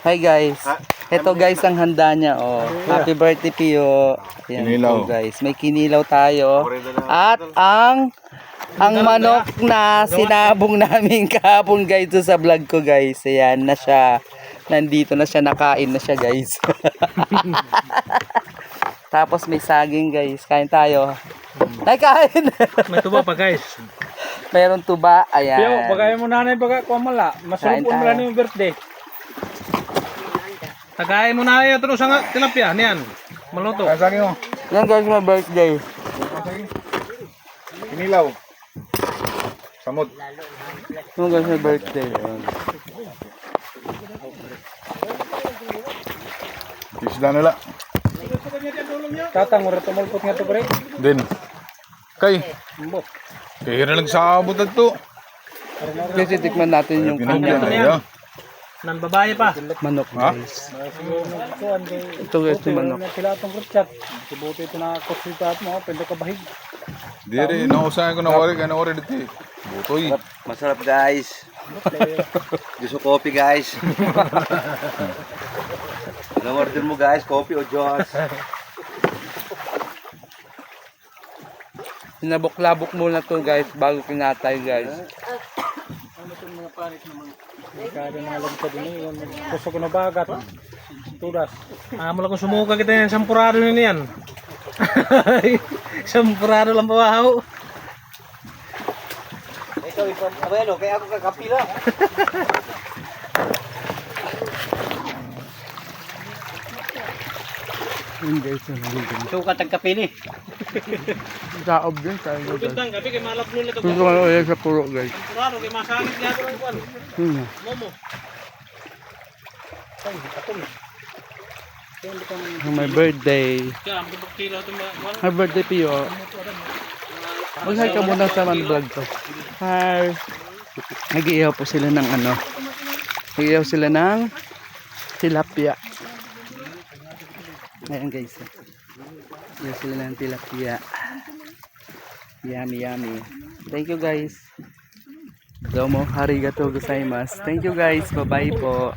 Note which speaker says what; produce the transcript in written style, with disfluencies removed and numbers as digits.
Speaker 1: Hi guys. Ito guys ang handa niya. Oh. Happy birthday Pio. Ayan po guys. May kinilaw tayo. At ang manok na sinabong namin kahapon guys sa vlog ko guys. Ayan na siya. Nandito na siya. Nakain na siya guys. Tapos may saging guys. Kain tayo. Ay kain.
Speaker 2: May tuba pa guys.
Speaker 1: Meron tuba. Ayan.
Speaker 2: Pio, bagay mo nanay baga ko mala. Masulupon mo lang yung birthday. Tagay mo na yun terus ang tilapia niyan. Maluto.
Speaker 3: Saging mo.
Speaker 1: Yan guys my birthday.
Speaker 3: Kinilaw. Samot.
Speaker 1: Yan guys my birthday. Ayan.
Speaker 3: Isda nila.
Speaker 2: Tatang ora tumulpot nga to pre.
Speaker 3: Din. Kay.
Speaker 2: Mbot.
Speaker 3: Kaya na nagsabot na to.
Speaker 1: Kasi tikman natin yung
Speaker 3: Pinagyan na
Speaker 1: kanya
Speaker 3: niya.
Speaker 2: Nan babae pa.
Speaker 1: manok guys. Ito guys yung manok.
Speaker 2: Sila atong kurchat. Subuti ito na kusitat mo, pwede ka bahig.
Speaker 3: Dire, nausahan ko na wari. Kaya wari dito. Butoy.
Speaker 4: Masarap guys. Gusto kopi guys. Nang-order mo guys, kopi o Diyos.
Speaker 1: Sinabok-labok muna to guys bago kinatay guys.
Speaker 2: Kada na lang sa din yung gusto ko na bagat. Tudas. Amo lang kung sumuka kita yung sampurado na niyan. Sampurado lang pawahaw.
Speaker 4: Ikaw, ano, kaya ako kakapila.
Speaker 1: Yun guys yung nagiging.
Speaker 4: Sukat ang kapili.
Speaker 1: Saob din tayo guys.
Speaker 2: Gandang gabi kay malaplo nito.
Speaker 1: Gusto ko ulit sa puro guys.
Speaker 2: Sampurado kay masangit nga ito kuan. Momo.
Speaker 1: My birthday.
Speaker 2: Kaya ang kilo ito kuan.
Speaker 1: My birthday Pio. Mag-hi ka muna sa man vlog ko. Hi. Nag-iihaw po sila ng ano. Nag-iihaw sila ng tilapia. Ayan guys. Nag-iihaw sila ng tilapia. Yummy yummy. Thank you guys. Domo arigatou gozaimasu. Thank you guys. Bye bye po.